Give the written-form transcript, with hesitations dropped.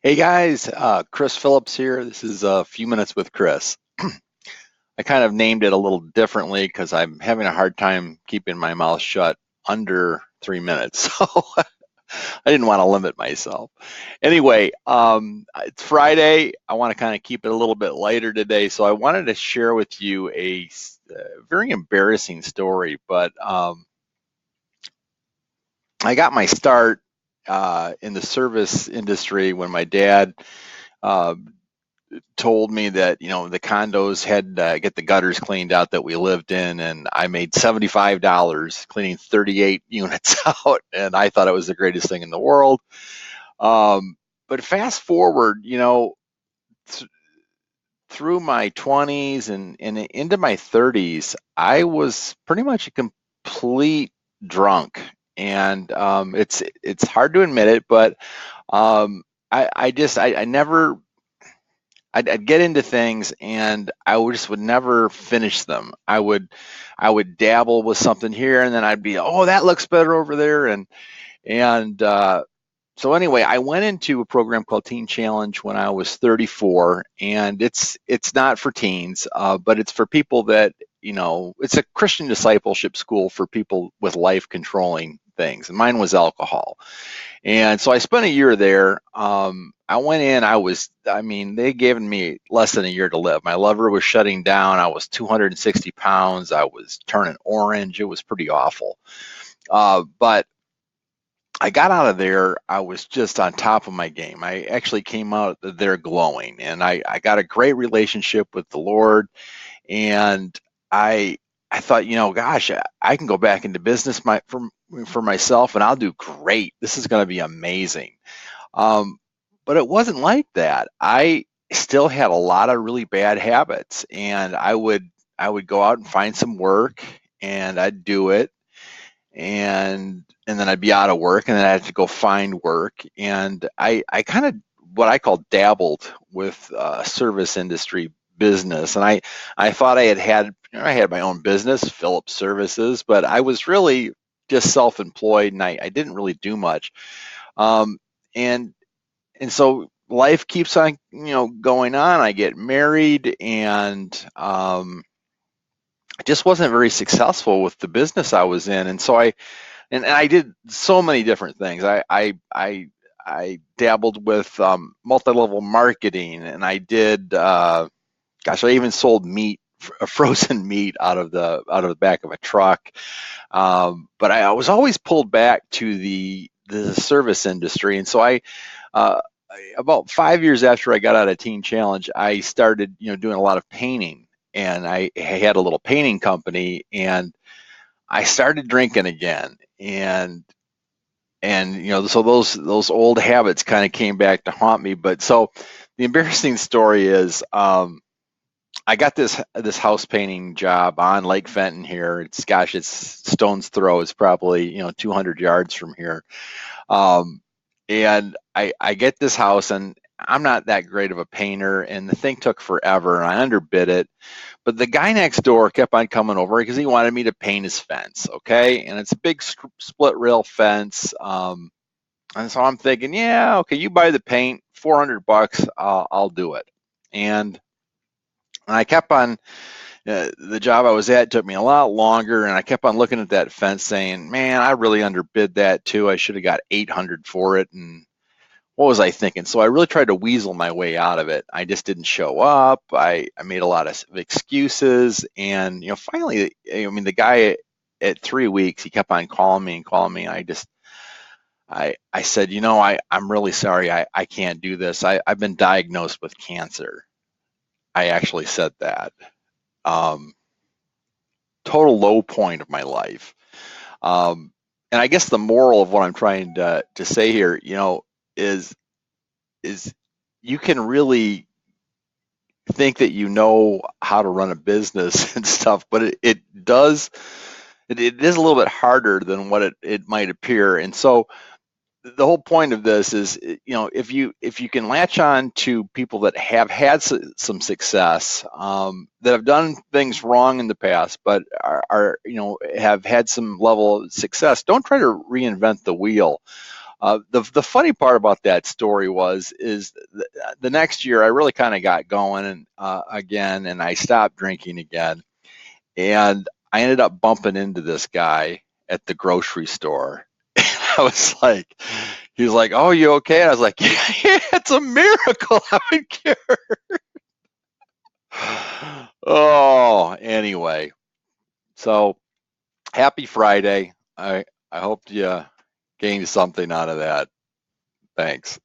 Hey guys, Chris Phillips here. This is a few minutes with Chris. I kind of named it a little differently because I'm having a hard time keeping my mouth shut under 3 minutes. So I didn't want to limit myself. Anyway, it's Friday. I want to kind of keep it a little bit lighter today. So I wanted to share with you a very embarrassing story, but I got my start in the service industry when my dad uh, told me that the condos had to get the gutters cleaned out that we lived in, and I made $75 cleaning 38 units out, and I thought it was the greatest thing in the world. But fast forward, th- through my 20s and into my 30s, I was pretty much a complete drunk, and it's hard to admit it, but I never I'd get into things and just would never finish them. I would dabble with something here and then I'd be, oh, that looks better over there. And so anyway, I went into a program called Teen Challenge when I was 34, and it's not for teens, but it's for people that it's a Christian discipleship school for people with life controlling things, and mine was alcohol. And so I spent a year there. I went in, I mean, they gave me less than a year to live. My liver was shutting down. I was 260 pounds. I was turning orange. It was pretty awful. But I got out of there. I was just on top of my game. I actually came out there glowing, and I got a great relationship with the Lord. And I, I thought, gosh, I can go back into business for myself, and I'll do great. This is going to be amazing. Um, but it wasn't like that. I still had a lot of really bad habits, and I would go out and find some work, and I'd do it, and then I'd be out of work, and then I'd have to go find work, and I kind of what I call dabbled with service industry business, and I thought I had my own business, Phillips Services, but I was really just self-employed, and I didn't really do much. Um, and and so life keeps on going on. I get married, and I just wasn't very successful with the business I was in, and so and I did so many different things. I dabbled with multi-level marketing, and I did gosh, I even sold meat, frozen meat out of the back of a truck. But I was always pulled back to the service industry, and so uh, about 5 years after I got out of Teen Challenge, I started doing a lot of painting, and I had a little painting company, and I started drinking again, and so those old habits kind of came back to haunt me. But so the embarrassing story is, I got this house painting job on Lake Fenton here. It's stone's throw. It's probably 200 yards from here. Um, and I get this house, and I'm not that great of a painter, and the thing took forever, and I underbid it. But the guy next door kept on coming over because he wanted me to paint his fence, okay? And it's a big split rail fence. And so I'm thinking, yeah, okay, you buy the paint, 400 bucks, I'll do it. And I kept on, the job I was at took me a lot longer, and I kept on looking at that fence saying, man, I really underbid that too. I should have got 800 for it. And what was I thinking? So I really tried to weasel my way out of it. I just didn't show up. I made a lot of excuses, and finally, I mean, the guy at 3 weeks, he kept on calling me and calling me. I said, I'm really sorry. I can't do this. I've been diagnosed with cancer. I actually said that. Um, Total low point of my life. Um, and I guess the moral of what I'm trying to say here, is is you can really think that you know how to run a business and stuff, but it is a little bit harder than what it might appear. And so the whole point of this is, if you can latch on to people that have had some success, that have done things wrong in the past, but are have had some level of success, don't try to reinvent the wheel. The funny part about that story is the next year I really kind of got going and again, and I stopped drinking again, and I ended up bumping into this guy at the grocery store. I was like, he was like, "Oh, you okay?" And I was like, "Yeah, it's a miracle I'm in cure." Oh, anyway, so happy Friday. I hope you gained something out of that. Thanks.